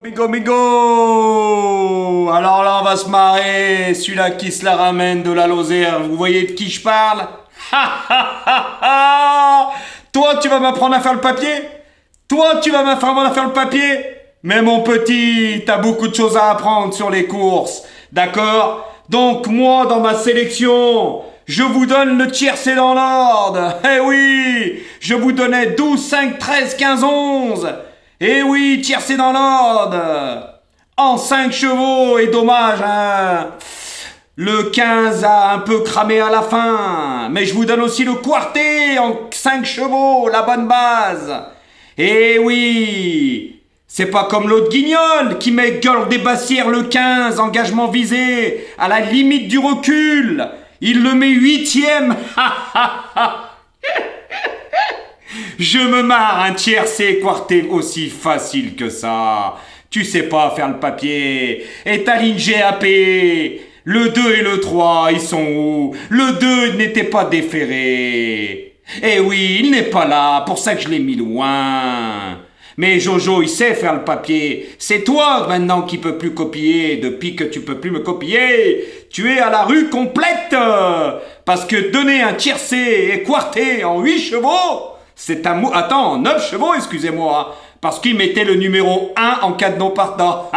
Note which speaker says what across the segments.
Speaker 1: Migo, migo. Alors là, on va se marrer. Celui-là qui se la ramène de la Lozère. Vous voyez de qui je parle? Toi, tu vas m'apprendre à faire le papier? Toi, tu vas m'apprendre à faire le papier? Mais mon petit, t'as beaucoup de choses à apprendre sur les courses. D'accord? Donc moi, dans ma sélection, je vous donne le tiercé dans l'ordre. Eh oui, je vous donnais 12, 5, 13, 15, 11. Eh oui, tiercé dans l'ordre. En 5 chevaux, et dommage, hein. Le 15 a un peu cramé à la fin. Mais je vous donne aussi le quarté en 5 chevaux, la bonne base. Eh oui, c'est pas comme l'autre guignol qui met gueule des Bassières le 15, engagement visé, à la limite du recul. Il le met 8e. Je me marre, un tiercé quarté aussi facile que ça. Tu sais pas faire le papier. Et ta ligne GAP, le 2 et le 3, ils sont où? Le 2 n'était pas déféré. Eh oui, il n'est pas là, pour ça que je l'ai mis loin. Mais Jojo, il sait faire le papier. C'est toi maintenant qui peux plus copier. Depuis que tu peux plus me copier, tu es à la rue complète. Parce que donner un tiercé et quarté en 8 chevaux, c'est un mot. Attends, 9 chevaux, excusez-moi. Parce qu'il mettait le numéro 1 en cas de non partant.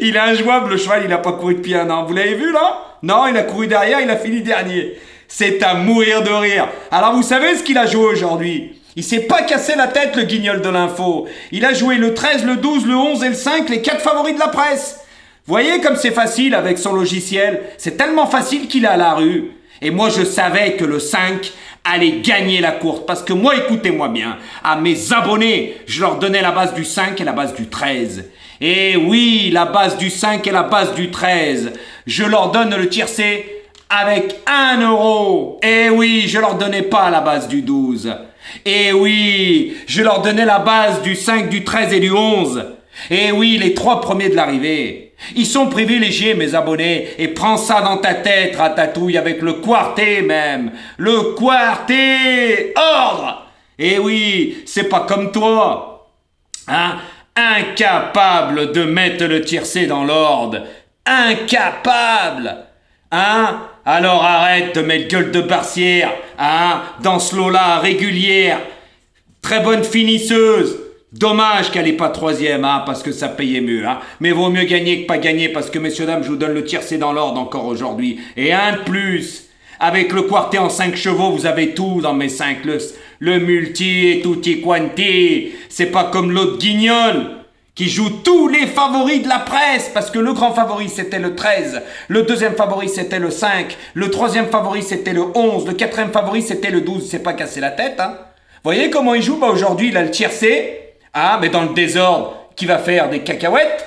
Speaker 1: Il est injouable, le cheval, il a pas couru depuis un an. Vous l'avez vu là? Non, il a couru derrière, il a fini dernier. C'est à mourir de rire. Alors vous savez ce qu'il a joué aujourd'hui? Il s'est pas cassé la tête, le guignol de l'info. Il a joué le 13, le 12, le 11 et le 5, les 4 favoris de la presse. Voyez comme c'est facile avec son logiciel. C'est tellement facile qu'il est à la rue. Et moi, je savais que le 5 allait gagner la course. Parce que moi, écoutez-moi bien, à mes abonnés, je leur donnais la base du 5 et la base du 13. Et oui, la base du 5 et la base du 13. Je leur donne le tiercé avec 1 euro. Et oui, je leur donnais pas la base du 12. Et oui, je leur donnais la base du 5, du 13 et du 11. Et oui, les 3 premiers de l'arrivée. Ils sont privilégiés, mes abonnés, et prends ça dans ta tête, ratatouille, avec le quarté même. Le quarté ordre. Et oui, c'est pas comme toi. Hein? Incapable de mettre le tiercé dans l'ordre. Incapable. Hein? Alors arrête de mettre gueule de Barcière, hein? Dans ce lot-là, régulière, très bonne finisseuse. Dommage qu'elle n'est pas 3e, hein, parce que ça payait mieux, hein. Mais vaut mieux gagner que pas gagner, parce que messieurs dames, je vous donne le tiercé dans l'ordre encore aujourd'hui. Et un de plus. Avec le quarté en 5 chevaux, vous avez tout dans mes 5. Le multi et tutti quanti. C'est pas comme l'autre guignol qui joue tous les favoris de la presse, parce que le grand favori c'était le 13, le deuxième favori c'était le 5, le troisième favori c'était le 11, le quatrième favori c'était le 12, c'est pas cassé la tête, hein. Voyez comment il joue? Bah aujourd'hui il a le tiercé, hein, mais dans le désordre, qui va faire des cacahuètes,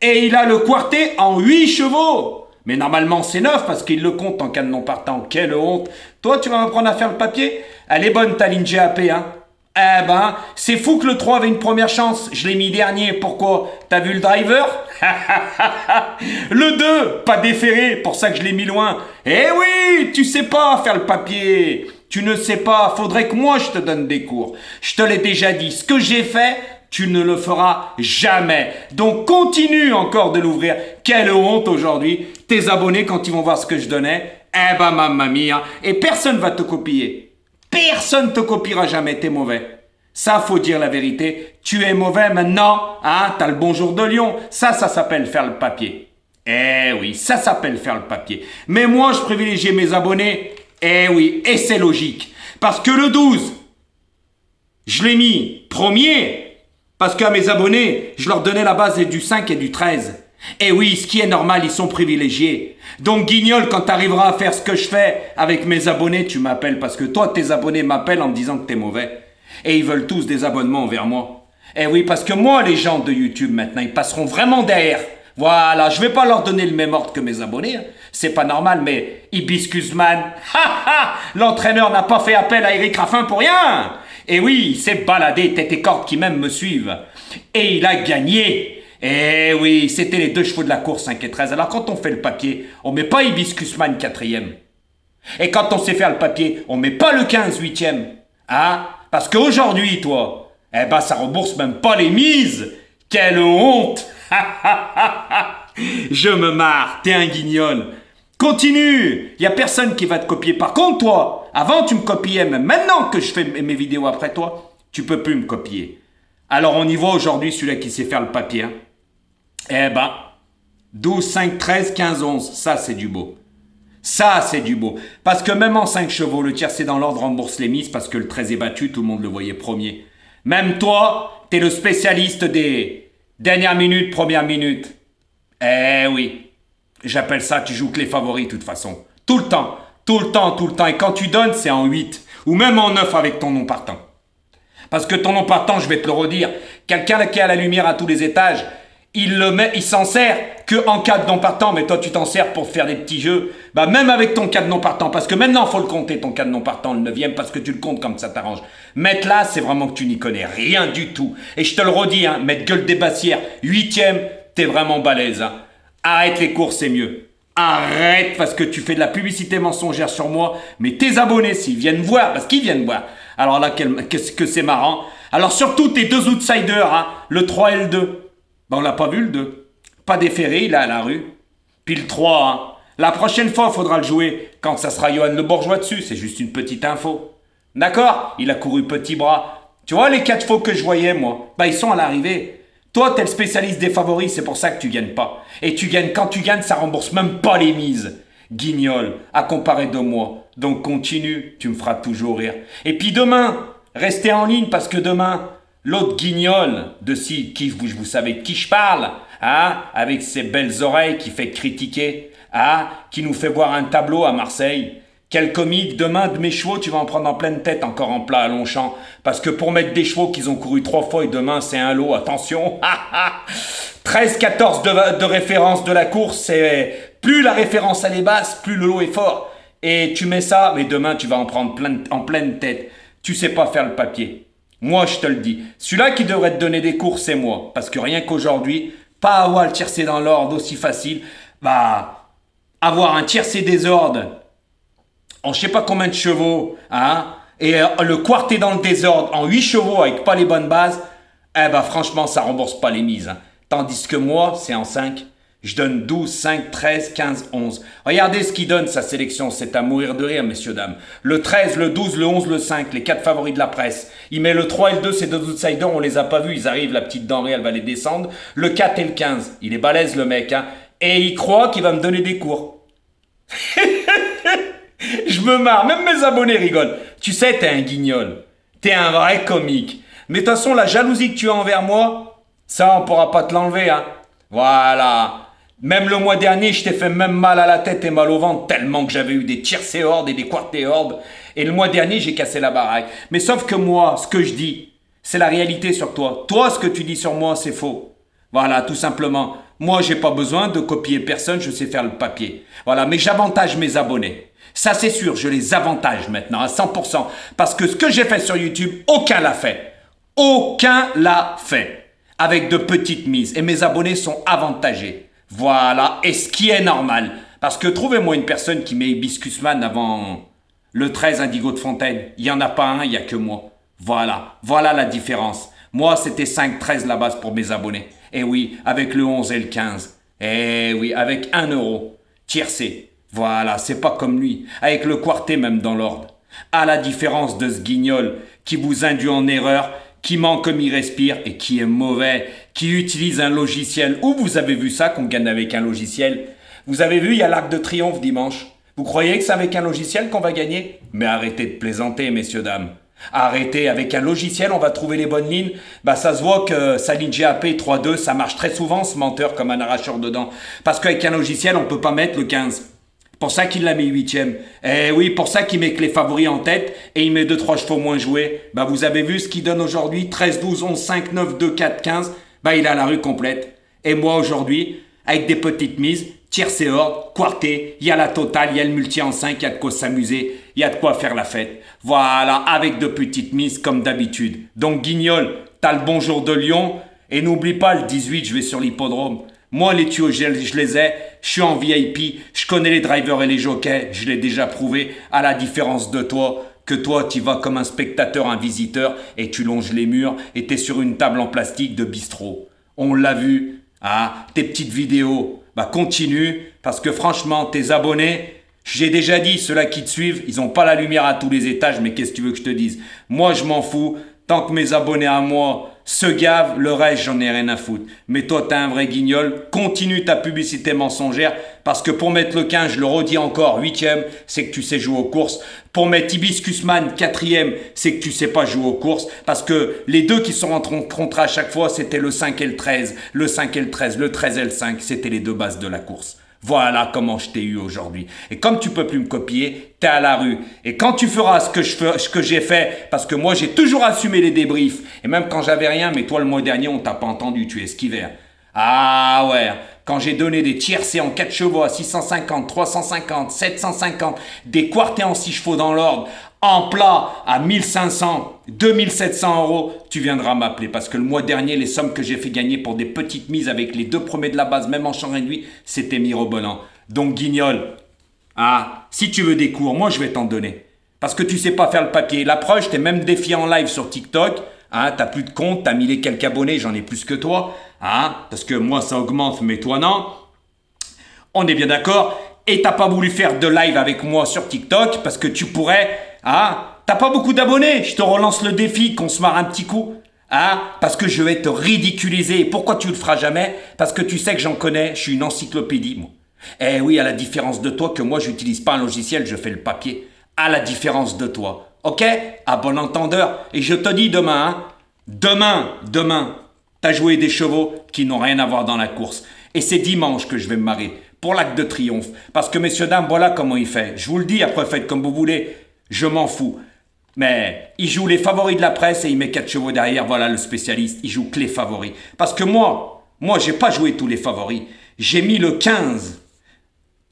Speaker 1: et il a le quarté en 8 chevaux. Mais normalement c'est 9 parce qu'il le compte en cas de non partant. Quelle honte. Toi tu vas m'apprendre à faire le papier? Elle est bonne ta ligne GAP, hein. Eh ben, c'est fou que le 3 avait une première chance. Je l'ai mis dernier. Pourquoi? T'as vu le driver? Le 2, pas déféré. Pour ça que je l'ai mis loin. Eh oui, tu sais pas faire le papier. Tu ne sais pas. Faudrait que moi je te donne des cours. Je te l'ai déjà dit. Ce que j'ai fait, tu ne le feras jamais. Donc continue encore de l'ouvrir. Quelle honte aujourd'hui. Tes abonnés, quand ils vont voir ce que je donnais, eh ben mamma mia. Et personne va te copier. Personne te copiera jamais, t'es mauvais. Ça, faut dire la vérité. Tu es mauvais maintenant, hein? T'as le bonjour de Lyon. Ça s'appelle faire le papier. Eh oui, ça s'appelle faire le papier. Mais moi, je privilégie mes abonnés. Eh oui, et c'est logique. Parce que le 12, je l'ai mis premier. Parce qu'à mes abonnés, je leur donnais la base du 5 et du 13. Et oui, ce qui est normal, ils sont privilégiés. Donc Guignol, quand tu arriveras à faire ce que je fais avec mes abonnés, tu m'appelles parce que toi, tes abonnés m'appellent en me disant que t'es mauvais. Et ils veulent tous des abonnements envers moi. Et oui, parce que moi, les gens de YouTube maintenant, ils passeront vraiment derrière. Voilà, je vais pas leur donner le même ordre que mes abonnés. Hein. C'est pas normal, mais Hibiscusman, l'entraîneur n'a pas fait appel à Eric Raffin pour rien. Et oui, il s'est baladé tête et corde qui même me suivent. Et il a gagné. Eh oui, c'était les 2 chevaux de la course, 5 et 13. Alors quand on fait le papier, on met pas Hibiscusman 4e. Et quand on sait faire le papier, on met pas le 15 8e. Hein? Parce qu'aujourd'hui, toi, eh ben ça rembourse même pas les mises. Quelle honte! Je me marre, t'es un guignol. Continue, il y a personne qui va te copier. Par contre, toi, avant tu me copiais, même maintenant que je fais mes vidéos après toi, tu peux plus me copier. Alors on y voit aujourd'hui celui-là qui sait faire le papier. Hein. Eh ben, 12, 5, 13, 15, 11, ça c'est du beau. Ça c'est du beau. Parce que même en 5 chevaux, le tiercé dans l'ordre rembourse les mises parce que le 13 est battu, tout le monde le voyait premier. Même toi, t'es le spécialiste des dernières minutes, premières minutes. Eh oui, j'appelle ça, tu joues que les favoris de toute façon. Tout le temps, tout le temps, tout le temps. Et quand tu donnes, c'est en 8 ou même en 9 avec ton nom partant. Parce que ton nom partant, je vais te le redire, quelqu'un qui a la lumière à tous les étages, il s'en sert que en cas de non partant, mais toi tu t'en sers pour faire des petits jeux. Bah même avec ton cas de non partant, parce que maintenant il faut le compter ton cas de non partant, le 9e, parce que tu le comptes comme ça t'arrange. Mettre là, c'est vraiment que tu n'y connais rien du tout. Et je te le redis, hein, mettre gueule des bassières, 8e, t'es vraiment balèze. Hein. Arrête les courses, c'est mieux. Arrête, parce que tu fais de la publicité mensongère sur moi, mais tes abonnés, s'ils viennent voir, parce qu'ils viennent voir, alors là, qu'est-ce que c'est marrant. Alors surtout tes deux outsiders, hein, le 3 et le 2. Ben on l'a pas vu le 2. Pas déféré, il est à la rue. Puis le 3, hein. La prochaine fois, il faudra le jouer quand ça sera Johan Le Bourgeois dessus. C'est juste une petite info. D'accord? Il a couru petit bras. Tu vois les 4 faux que je voyais, moi? Ben ils sont à l'arrivée. Toi, t'es le spécialiste des favoris, c'est pour ça que tu gagnes pas. Et tu gagnes, quand tu gagnes, ça rembourse même pas les mises. Guignol, à comparer de moi. Donc continue, tu me feras toujours rire. Et puis demain, restez en ligne parce que demain, l'autre guignol de qui vous savez de qui je parle, hein, avec ses belles oreilles qui fait critiquer, hein, qui nous fait voir un tableau à Marseille. Quel comique, demain de mes chevaux, tu vas en prendre en pleine tête encore en plat à Longchamp. Parce que pour mettre des chevaux qu'ils ont couru 3 fois et demain c'est un lot, attention. 13-14 de référence de la course, c'est plus la référence elle est basse, plus le lot est fort. Et tu mets ça, mais demain tu vas en prendre en pleine tête. Tu sais pas faire le papier. Moi je te le dis. Celui-là qui devrait te donner des courses, c'est moi. Parce que rien qu'aujourd'hui, pas avoir le tiercé dans l'ordre aussi facile, bah avoir un tiercé désordre en je sais pas combien de chevaux, hein, et le quarté dans le désordre en 8 chevaux avec pas les bonnes bases, eh ben franchement ça rembourse pas les mises. Hein. Tandis que moi, c'est en 5, je donne 12, 5, 13, 15, 11. Regardez ce qu'il donne sa sélection, c'est à mourir de rire messieurs dames. Le 13, le 12, le 11, le 5, les 4 favoris de la presse. Il met le 3 et le 2, ces deux outsiders, on les a pas vus, ils arrivent, la petite denrée elle va les descendre. Le 4 et le 15, il est balèze le mec, hein, et il croit qu'il va me donner des cours. Je me marre, même mes abonnés rigolent. Tu sais, t'es un guignol. T'es un vrai comique. Mais de toute façon, la jalousie que tu as envers moi, ça, on pourra pas te l'enlever, hein. Voilà. Même le mois dernier, je t'ai fait même mal à la tête et mal au ventre, tellement que j'avais eu des tiercé hordes et des quarté hordes. Et le mois dernier, j'ai cassé la baraque. Mais sauf que moi, ce que je dis, c'est la réalité sur toi. Toi, ce que tu dis sur moi, c'est faux. Voilà, tout simplement. Moi, j'ai pas besoin de copier personne, je sais faire le papier. Voilà, mais j'avantage mes abonnés. Ça, c'est sûr, je les avantage maintenant à 100%. Parce que ce que j'ai fait sur YouTube, aucun l'a fait. Aucun l'a fait. Avec de petites mises. Et mes abonnés sont avantagés. Voilà, et ce qui est normal. Parce que trouvez-moi une personne qui met Hibiscusman avant le 13 Indigo de Fontaine. Il n'y en a pas un, il n'y a que moi. Voilà, voilà la différence. Moi, c'était 5,13 la base pour mes abonnés. Et oui, avec le 11 et le 15. Et oui, avec 1 euro. Tiercé. Voilà, c'est pas comme lui. Avec le quarté même dans l'ordre. À la différence de ce guignol qui vous induit en erreur, qui ment comme il respire et qui est mauvais, qui utilise un logiciel. Où vous avez vu ça qu'on gagne avec un logiciel? Vous avez vu, il y a l'Arc de Triomphe dimanche. Vous croyez que c'est avec un logiciel qu'on va gagner? Mais arrêtez de plaisanter, messieurs, dames. Arrêtez, avec un logiciel, on va trouver les bonnes lignes. Bah ça se voit que sa ligne GAP 3.2, ça marche très souvent, ce menteur, comme un arracheur dedans. Parce qu'avec un logiciel, on peut pas mettre le 15. Pour ça qu'il l'a mis 8e. Eh oui, pour ça qu'il met que les favoris en tête et il met 2-3 chevaux moins joués. Bah vous avez vu ce qu'il donne aujourd'hui, 13, 12, 11, 5, 9, 2, 4, 15. Bah il a la rue complète. Et moi aujourd'hui, avec des petites mises, tiercé ordre, quarté, il y a la totale, il y a le multi en 5, il y a de quoi s'amuser, il y a de quoi faire la fête. Voilà, avec de petites mises comme d'habitude. Donc Guignol, t'as le bonjour de Lyon et n'oublie pas le 18, je vais sur l'hippodrome. Moi, les tuyaux, je les ai, je suis en VIP, je connais les drivers et les jockeys, je l'ai déjà prouvé, à la différence de toi, que toi, tu vas comme un spectateur, un visiteur, et tu longes les murs, et t'es sur une table en plastique de bistrot. On l'a vu, Ah, tes petites vidéos, bah continue, parce que franchement, tes abonnés, j'ai déjà dit, ceux-là qui te suivent, ils n'ont pas la lumière à tous les étages, mais qu'est-ce que tu veux que je te dise? Moi, je m'en fous. Tant que mes abonnés à moi se gavent, le reste, j'en ai rien à foutre. Mais toi, t'es un vrai guignol. Continue ta publicité mensongère, parce que pour mettre le 15, je le redis encore, 8e, c'est que tu sais jouer aux courses. Pour mettre Hibiscusman, 4e, c'est que tu sais pas jouer aux courses. Parce que les deux qui sont rentrés en contrat à chaque fois, c'était le 5 et le 13. Le 5 et le 13, le 13 et le 5, c'était les deux bases de la course. Voilà comment je t'ai eu aujourd'hui. Et comme tu peux plus me copier, t'es à la rue. Et quand tu feras ce que j'ai fait, parce que moi j'ai toujours assumé les débriefs, et même quand j'avais rien, mais toi le mois dernier on t'a pas entendu, tu esquivais. Ah ouais, quand j'ai donné des tiercés en 4 chevaux à 650, 350, 750, des quartés en 6 chevaux dans l'ordre, en plat à 1500, 2700 euros, tu viendras m'appeler. Parce que le mois dernier, les sommes que j'ai fait gagner pour des petites mises avec les deux premiers de la base, même en champ réduit, c'était mirobolant. Donc guignol, ah, si tu veux des cours, moi je vais t'en donner. Parce que tu sais pas faire le papier. La preuve, je t'ai même défié en live sur TikTok. Hein, t'as plus de compte, t'as mis les quelques abonnés, j'en ai plus que toi. Hein, parce que moi ça augmente, mais toi non. On est bien d'accord. Et t'as pas voulu faire de live avec moi sur TikTok parce que tu pourrais... Ah, t'as pas beaucoup d'abonnés. Je te relance le défi, qu'on se marre un petit coup. Ah, parce que je vais te ridiculiser. Pourquoi tu le feras jamais? Parce que tu sais que j'en connais. Je suis une encyclopédie, moi. Eh oui, à la différence de toi, que moi, j'utilise pas un logiciel, je fais le papier. À la différence de toi. Ok? À bon entendeur. Et je te dis demain, demain, t'as joué des chevaux qui n'ont rien à voir dans la course. Et c'est dimanche que je vais me marier. Pour l'Arc de Triomphe. Parce que, messieurs, dames, voilà comment il fait. Je vous le dis, après, faites comme vous voulez. Je m'en fous. Mais il joue les favoris de la presse et il met 4 chevaux derrière. Voilà le spécialiste. Il joue que les favoris. Parce que moi, j'ai pas joué tous les favoris. J'ai mis le 15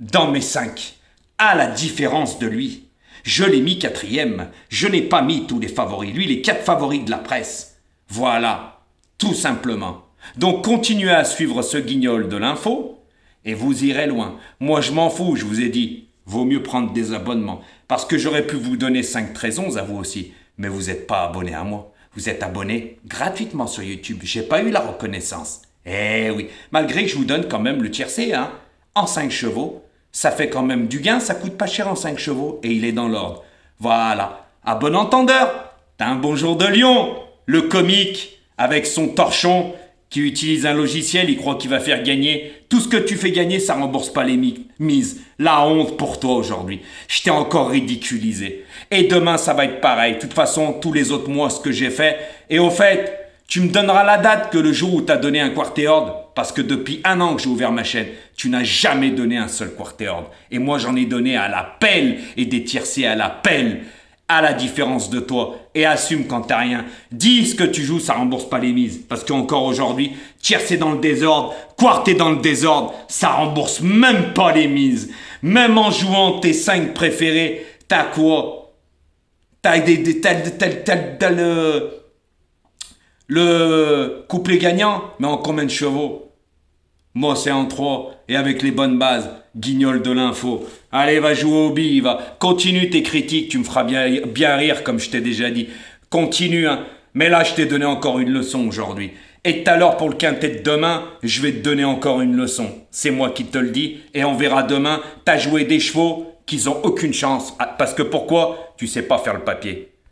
Speaker 1: dans mes 5. À la différence de lui. Je l'ai mis 4e. Je n'ai pas mis tous les favoris. Lui, les 4 favoris de la presse. Voilà. Tout simplement. Donc, continuez à suivre ce guignol de l'info. Et vous irez loin. Moi, je m'en fous, je vous ai dit. Vaut mieux prendre des abonnements. Parce que j'aurais pu vous donner 5 13 à vous aussi. Mais vous n'êtes pas abonné à moi. Vous êtes abonné gratuitement sur YouTube. J'ai pas eu la reconnaissance. Eh oui. Malgré que je vous donne quand même le tiercé, hein. En 5 chevaux. Ça fait quand même du gain. Ça coûte pas cher en 5 chevaux. Et il est dans l'ordre. Voilà. À bon entendeur. T'as un bonjour de Lyon. Le comique avec son torchon qui utilise un logiciel, il croit qu'il va faire gagner. Tout ce que tu fais gagner, ça rembourse pas les mises. La honte pour toi aujourd'hui. Je t'ai encore ridiculisé. Et demain, ça va être pareil. De toute façon, tous les autres mois, ce que j'ai fait. Et au fait, tu me donneras la date que le jour où tu as donné un quarté ordre. Parce que depuis 1 an que j'ai ouvert ma chaîne, tu n'as jamais donné un seul quarté ordre. Et moi, j'en ai donné à la pelle et des tiercés à la pelle. À la différence de toi, et assume quand t'as rien. Dis ce que tu joues, ça rembourse pas les mises. Parce qu'encore aujourd'hui, tiercé dans le désordre, quarté dans le désordre, ça rembourse même pas les mises. Même en jouant tes 5 préférés, t'as quoi? T'as le couplet gagnant, mais en combien de chevaux? Moi, c'est en 3, et avec les bonnes bases. Guignol de l'info. Allez, va jouer au billes, va. Continue tes critiques, tu me feras bien rire, comme je t'ai déjà dit. Continue, hein. Mais là, je t'ai donné encore une leçon aujourd'hui. Et tout à l'heure, pour le quintet de demain, je vais te donner encore une leçon. C'est moi qui te le dis. Et on verra demain, t'as joué des chevaux qu'ils ont aucune chance. Parce que pourquoi? Tu sais pas faire le papier.